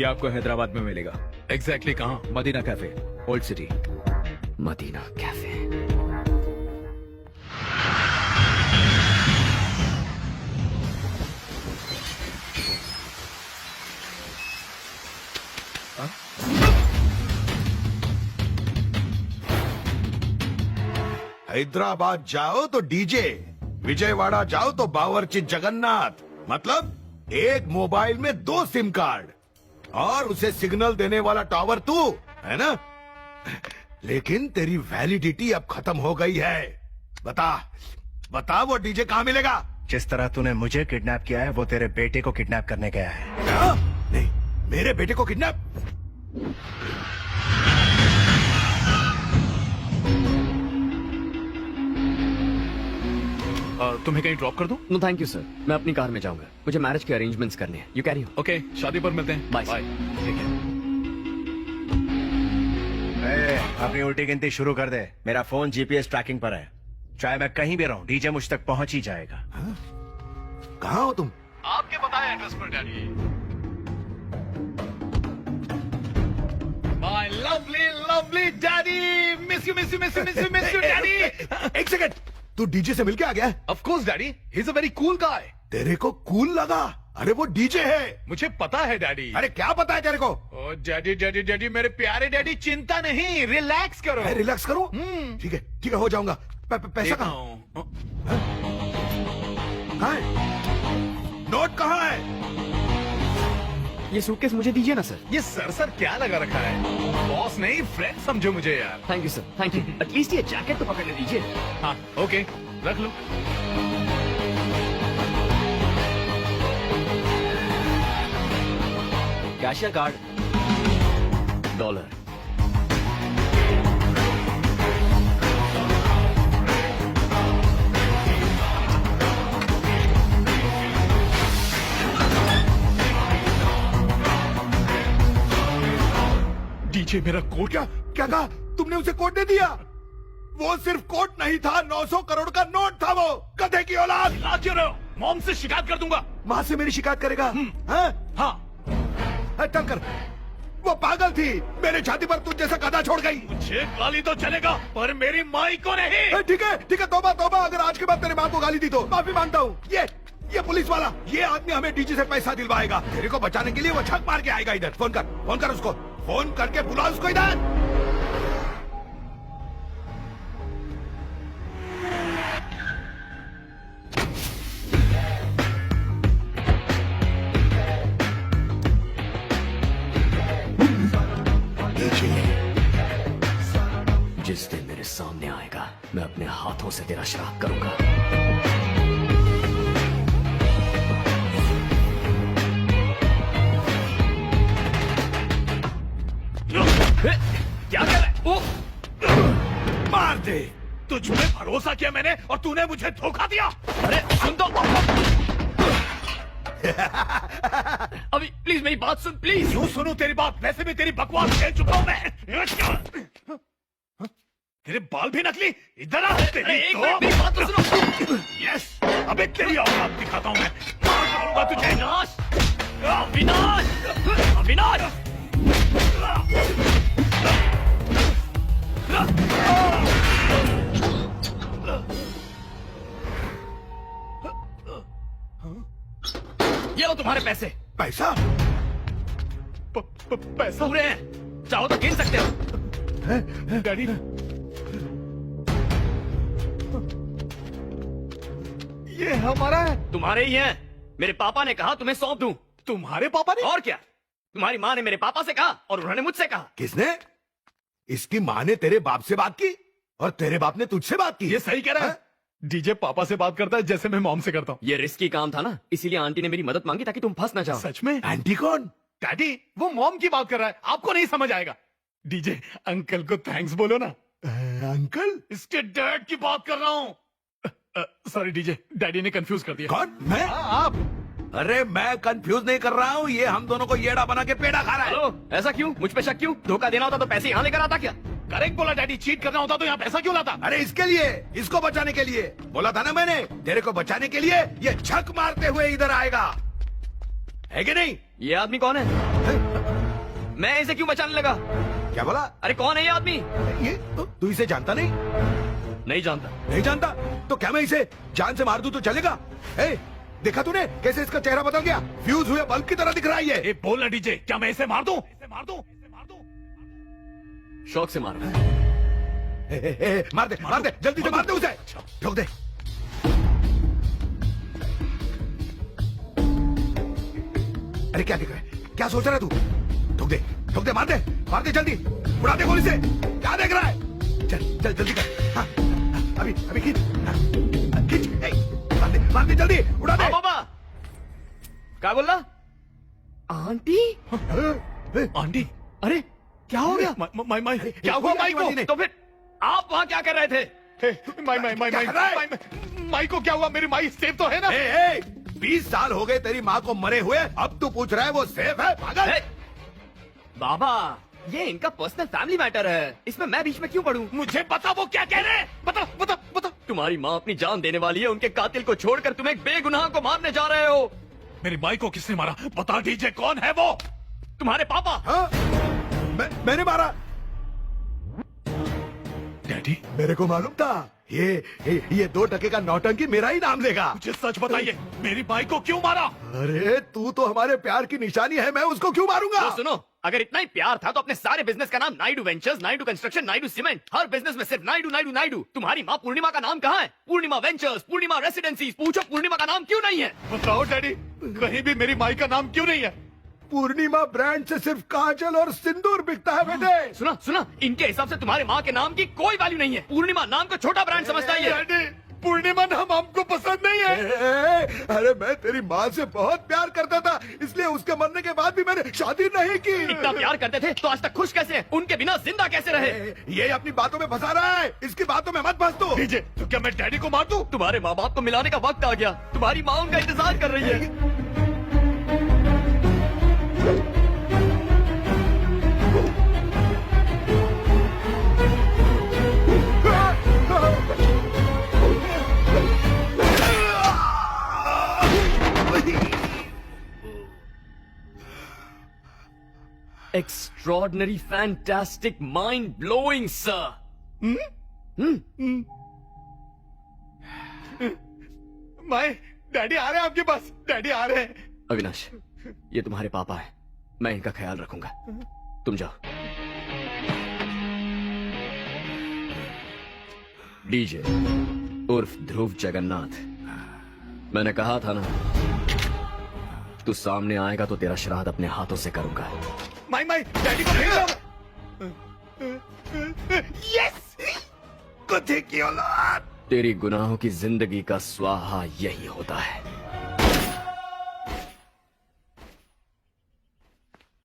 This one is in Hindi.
ये आपको हैदराबाद में मिलेगा। एग्जैक्टली कहाँ? Madina cafe, old city. Madina cafe. Hyderabad जाओ तो डीजे, विजयवाड़ा जाओ तो बावर्ची जगन्नाथ। मतलब एक मोबाइल में 2 सिम कार्ड और उसे सिग्नल देने वाला टावर तू है ना। लेकिन तेरी वैलिडिटी अब खत्म हो गई है। बता बता वो डीजे कहाँ मिलेगा? जिस तरह तूने मुझे किडनैप किया है वो तेरे बेटे को किडनैप करने गया है। क्या? नहीं, मेरे बेटे को किडनैप? तुम्हें कहीं ड्रॉप कर दूं? नो थैंक यू सर, मैं अपनी कार में जाऊंगा। मुझे मैरिज के अरेंजमेंट्स करने हैं। You carry on. ओके, शादी पर मिलते हैं। बाय। ठीक है। अपनी उल्टी गिनती शुरू कर दे। मेरा फोन जीपीएस ट्रैकिंग पर है। चाहे मैं कहीं भी रहूं, डीजे मुझ तक पहुंच ही जाएगा। कहाँ हो तुम? आपके बताए एड्रेस पर daddy. My lovely lovely daddy, miss you miss you miss you miss you miss you daddy. एक सेकंड, तू डीजे से मिलके आ गया? Of course daddy, he is a very cool guy. तेरे को कूल लगा? अरे वो डीजे है। मुझे पता है डैडी। अरे क्या पता है तेरे को? ओ डैडी डैडी डैडी, मेरे प्यारे डैडी, चिंता नहीं, रिलैक्स करो। मैं रिलैक्स करूं? ठीक है हो जाऊंगा। पैसा कहाँ? कहाँ है? नोट कहाँ है? ये सूटकेस मुझे दीजिए ना सर। ये सर क्या लगा रखा है? बॉस नहीं, फ्रेंड समझो मुझे यार। Thank you sir, thank you. At least ये जैकेट तो पकड़ने दीजिए। हाँ ओके, रख लो। Cashier card, $। डीजे मेरा कोट। क्या क्या कहा तुमने? उसे कोट दे दिया? वो सिर्फ कोट नहीं था, 900 करोड़ का नोट था वो। गधे की औलाद। क्यों रहे हो? मॉम से शिकायत कर दूंगा। माँ से मेरी शिकायत करेगा? हाँ, चल कर। वो पागल थी, मेरे छाती पर तुझ जैसा गधा छोड़ गई। मुझे गाली तो चलेगा पर मेरी माई को नहीं। ठीक है, तौबा तौबा। अगर आज के बाद तेरे माँ को गाली दी तो माफी मांगता हूँ। ये पुलिस वाला, ये आदमी हमें डीजे से पैसा दिलवाएगा। तेरे को बचाने के लिए वो छक मार के आएगा इधर। फोन कर उसको। फोन करके बुला उसको इधर। जिस दिन मेरे सामने आएगा, मैं अपने हाथों से तेरा श्राप करूंगा। क्या कर रहा है? मार दे। तुझ पे भरोसा किया मैंने और तूने मुझे धोखा दिया। अरे सुन तो। अभी प्लीज मेरी बात सुन, प्लीज। क्यों सुनूं तेरी बात? वैसे भी तेरी बकवास झेल चुका हूं मैं। तेरे बाल भी नकली। इधर आ। एक मिनट, मेरी बात तो सुनो। यस, अबे तेरी औकात दिखाता हूं मैं। मार डालूंगा तुझे। अविनाश, अविनाश, अविनाश। ये लो तुम्हारे पैसे। पैसा? पैसा पूरे हैं, चाहो तो गिन सकते हो। डैडी, ये हमारा है। तुम्हारे ही हैं। मेरे पापा ने कहा तुम्हें सौंप दूं। तुम्हारे पापा ने? और क्या, तुम्हारी माँ ने मेरे पापा से कहा और उन्होंने मुझसे कहा। किसने? इसकी माँ ने तेरे बाप से बात की और तेरे बाप ने तुझसे बात की। ये सही कह रहा है। डीजे पापा से बात करता है जैसे मैं मॉम से करता हूँ। ये रिस्की काम था ना, इसीलिए आंटी ने मेरी मदद मांगी ताकि तुम फंस ना जाओ। सच में? आंटी कौन? डैडी, वो मॉम की बात कर रहा है, आपको नहीं समझ आएगा। डीजे अंकल को थैंक्स बोलो ना। अंकल? इसके डैड की बात कर रहा हूँ। सॉरी डीजे, डैडी ने कंफ्यूज कर दिया। कौन? मैं? आप? अरे मैं कंफ्यूज नहीं कर रहा हूँ, ये हम दोनों को येड़ा बना के पेड़ा खा रहा है। हेलो, ऐसा क्यों? मुझ पे शक क्यों? धोखा देना होता तो पैसे यहाँ लेकर आता क्या? करेक्ट बोला डैडी, चीट करना होता तो यहाँ पैसा क्यों लाता? अरे इसके लिए, इसको बचाने के लिए। बोला था ना मैंने, तेरे को बचाने के लिए ये छक मारते हुए इधर आएगा, है कि नहीं? ये आदमी कौन है? मैं इसे क्यों बचाने लगा? क्या बोला? अरे कौन है ये आदमी? ये तू इसे जानता नहीं? नहीं जानता। नहीं जानता तो क्या मैं इसे जान से मार दूं तो चलेगा? ए, देखा तूने कैसे इसका चेहरा बदल गया? फ्यूज हुए बल्ब की तरह दिख रहा है ये। ए, बोल ना डीजे, क्या मैं इसे मार दूं? इसे मार दूं? इसे मार दूं? शौक से मारो। मार दे जल्दी से मार दे उसे। ठोक दे। अरे क्या देख रहा है? क्या सोच रहा है तू? ठोक दे मार दे जल्दी। उड़ा दे गोली से। क्या देख रहा है? चल जल्दी कर। हाँ, अभी खींच। हाँ, खींच। ए, मार दे जल्दी। उड़ा दे। बाबा क्या बोल रहा? आंटी? आंटी, अरे क्या हो गया? माई क्या हुआ माई को? तो फिर आप वहाँ क्या कर रहे थे? माई को क्या हुआ? मेरी माई सेफ तो है ना? 20 साल हो गए तेरी माँ को मरे हुए, अब तू पूछ रहा है वो सेफ है? पागल। बाबा ये इनका पर्सनल फैमिली मैटर है, इसमें मैं बीच में क्यों पढ़ूं? मुझे पता वो क्या कह रहे हैं। बता। तुम्हारी माँ अपनी जान देने वाली है, उनके कातिल को छोड़कर तुम एक बेगुनाह को मारने जा रहे हो। मेरी माई को किसने मारा? बता डीजे, कौन है वो? तुम्हारे पापा। हाँ? मैंने मारा? डैडी, मेरे को मालूम था ये 2 टके का नौटंकी मेरा ही नाम लेगा। मुझे सच बताइए, मेरी माई को क्यों मारा? अरे तू तो हमारे प्यार की निशानी है, मैं उसको क्यों मारूंगा? तो सुनो, अगर इतना ही प्यार था तो अपने सारे बिजनेस का नाम Naidu ventures, Naidu construction, Naidu cement, हर बिजनेस में सिर्फ नायडू। तुम्हारी माँ पूर्णिमा का नाम कहाँ है? पूर्णिमा वेंचर्स, पूर्णिमा रेसिडेंसीज। पूछो पूर्णिमा का नाम क्यों नहीं है? बताओ डैडी, कहीं भी मेरी माई का नाम क्यों नहीं है? पूर्णिमा ब्रांड से सिर्फ काजल और सिंदूर बिकता है बेटे। सुना, इनके हिसाब से तुम्हारे माँ के नाम की कोई वैल्यू नहीं है। पूर्णिमा नाम को छोटा ब्रांड समझता है ये। डैडी, पूर्णिमा नाम हमको पसंद नहीं है। अरे मैं तेरी माँ से बहुत प्यार करता था, इसलिए उसके मरने के बाद भी मैंने शादी नहीं की। इतना प्यार करते थे तो आज तक खुश कैसे हैं? उनके बिना जिंदा कैसे रहे? ये अपनी बातों में फंसा रहा है, इसकी बातों में मत फंस तू। डीजे, तो क्या मैं डैडी को मार दूं? तुम्हारे माँ बाप को मिलाने का वक्त आ गया। तुम्हारी माँ उनका इंतजार कर रही है। Extraordinary, fantastic, mind-blowing, sir. माई, डैडी आ रहे हैं आपके पास। डैडी आ रहे हैं। अविनाश, ये तुम्हारे पापा हैं, मैं इनका ख्याल रखूंगा। तुम जाओ। डीजे उर्फ ध्रुव जगन्नाथ, मैंने कहा था ना, तू सामने आएगा तो तेरा श्राद्ध अपने हाथों से करूंगा। माई, डैडी को भेज रहा हूं। यस, कुत्ते की औलाद। तेरी गुनाहों की जिंदगी का स्वाहा यही होता है।